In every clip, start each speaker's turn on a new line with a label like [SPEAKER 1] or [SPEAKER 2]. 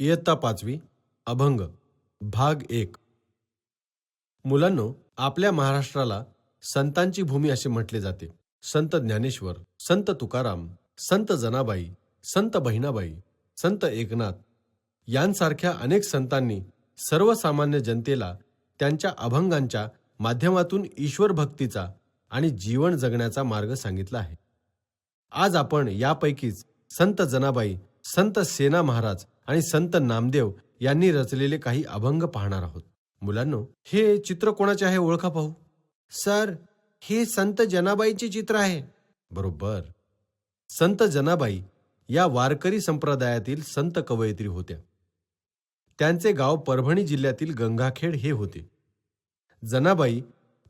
[SPEAKER 1] इयत्ता 5वी अभंग भाग 1. मुलांनो, आपल्या महाराष्ट्राला संतांची भूमी असे म्हटले जाते. संत ज्ञानेश्वर, संत तुकाराम, संत जनाबाई, संत बहिणाबाई, संत एकनाथ यांसारख्या अनेक संतांनी सर्वसामान्य जनतेला त्यांच्या अभंगांच्या माध्यमातून ईश्वर भक्तीचा आणि जीवन जगण्याचा मार्ग सांगितला आहे. आज आपण यापैकीच संत जनाबाई, संत सेना महाराज आणि संत नामदेव यांनी रचलेले काही अभंग पाहणार आहोत. मुलांनो, हे चित्र कोणाचे आहे ओळखा पाहू. सर, हे संत जनाबाईचे चित्र आहे. बरोबर. संत जनाबाई या वारकरी संप्रदायातील संत कवयित्री होत्या. त्यांचे गाव परभणी जिल्ह्यातील गंगाखेड हे होते. जनाबाई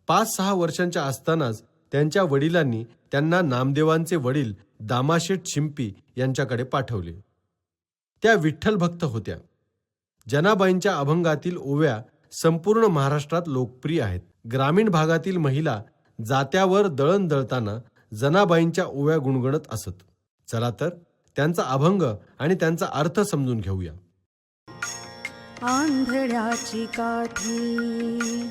[SPEAKER 1] 5-6 वर्षांच्या असतानाच त्यांच्या वडिलांनी त्यांना नामदेवांचे वडील दामाशेठ शिंपी यांच्याकडे पाठवले. त्या विठ्ठल भक्त होत्या. जनाबाईंच्या अभंगातील ओव्या संपूर्ण महाराष्ट्रात लोकप्रिय आहेत. ग्रामीण भागातील महिला जात्यावर दळण दळताना जनाबाईंच्या ओव्या गुणगुणत असत. चला तर त्यांचा अभंग आणि त्यांचा अर्थ समजून घेऊया.
[SPEAKER 2] आंधळ्याची काठी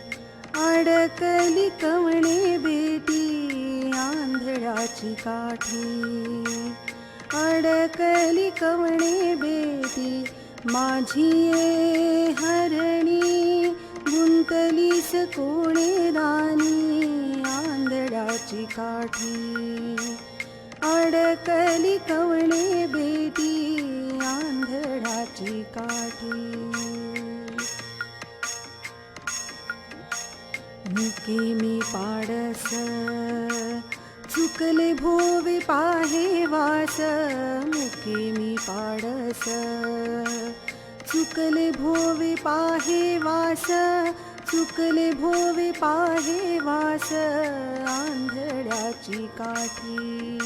[SPEAKER 2] अडकली कवणे बेटी, आंधळ्याची काठी अडकली कवणे बेटी, माझी ये हरणी गुंतलीस कोणे राणी, आंधळ्याची काठी अडकली कवणे बेटी, आंधळ्याची काठी. मुके मी पाडस चुकले भोवे पाहे वास, मुके मी पाडस चुकले भोवे पाहे वास, चुकले भोवे पाहे वास, आंधळ्याची काठी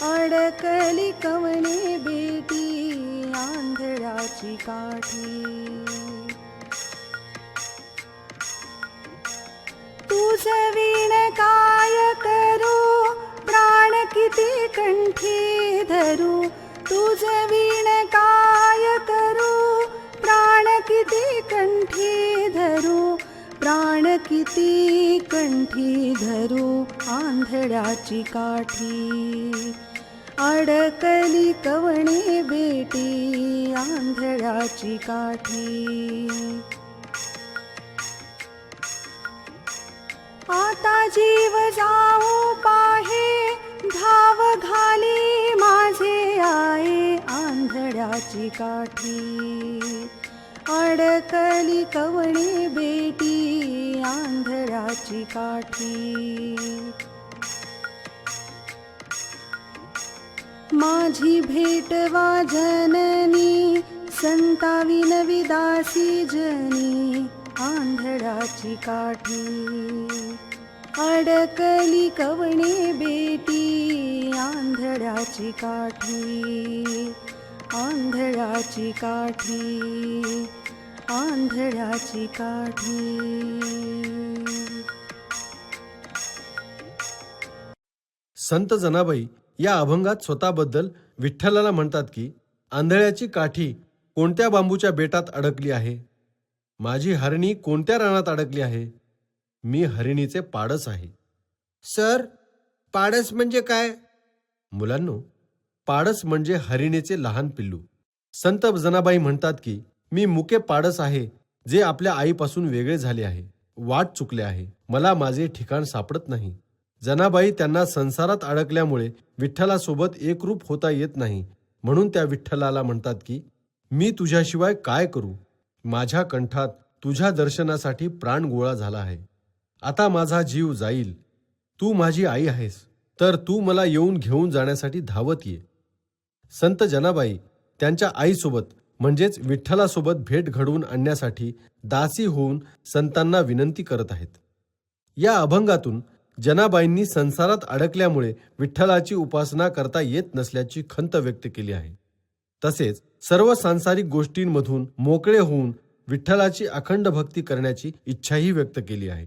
[SPEAKER 2] अडकली कवणे बेटी, आंधळ्याची काठी. तुझं वीण काय करू प्राण किती कंठी धरू, तुझं वीण काय करू प्राण किती कंठी धरू, प्राण किती कंठी धरू, आंधळ्याची काठी अडकली कवणे बेटी, आंधळ्याची काठी. आता जीव जाऊ पाहे धाव घाली माझे आहे, आंधळ्याची काठी अडकली कवणे बेटी, आंधळ्याची काठी. माझी भेटवा जननी संता विनवी दासी जनी, आंधळ्याची काठी अडकली कवणे बेटी, आंधळ्याची काठी, आंधळ्याची काठी, आंधळ्याची काठी.
[SPEAKER 1] संत जनाबाई या अभंगात स्वतःबद्दल विठ्ठलाला म्हणतात की, आंधळ्याची काठी कोणत्या बांबूच्या बेटात अडकली आहे, माझी हरणी कोणत्या रानात अडकली आहे, मी हरिणीचे पाडस आहे. सर, पाडस म्हणजे काय? मुलांनो, पाडस म्हणजे हरिणीचे लहान पिल्लू. संत जनाबाई म्हणतात की, मी मुके पाडस आहे जे आपल्या आईपासून वेगळे झाले आहे, वाट चुकले आहे, मला माझे ठिकाण सापडत नाही. जनाबाई त्यांना संसारात अडकल्यामुळे विठ्ठलासोबत एकरूप होता येत नाही, म्हणून त्या विठ्ठलाला म्हणतात की, मी तुझ्याशिवाय काय करू, माझ्या कंठात तुझ्या दर्शनासाठी प्राण गोळा झाला आहे. आता माझा जीव जाईल, तू माझी आई आहेस, तर तू मला येऊन घेऊन जाण्यासाठी धावत ये. संत जनाबाई त्यांच्या आईसोबत म्हणजेच विठ्ठलासोबत भेट घडवून आणण्यासाठी दासी होऊन संतांना विनंती करत आहेत. या अभंगातून जनाबाईंनी संसारात अडकल्यामुळे विठ्ठलाची उपासना करता येत नसल्याची खंत व्यक्त केली आहे. तसेच सर्व सांसारिक गोष्टींमधून मोकळे होऊन विठ्ठलाची अखंड भक्ती करण्याची इच्छाही व्यक्त केली आहे.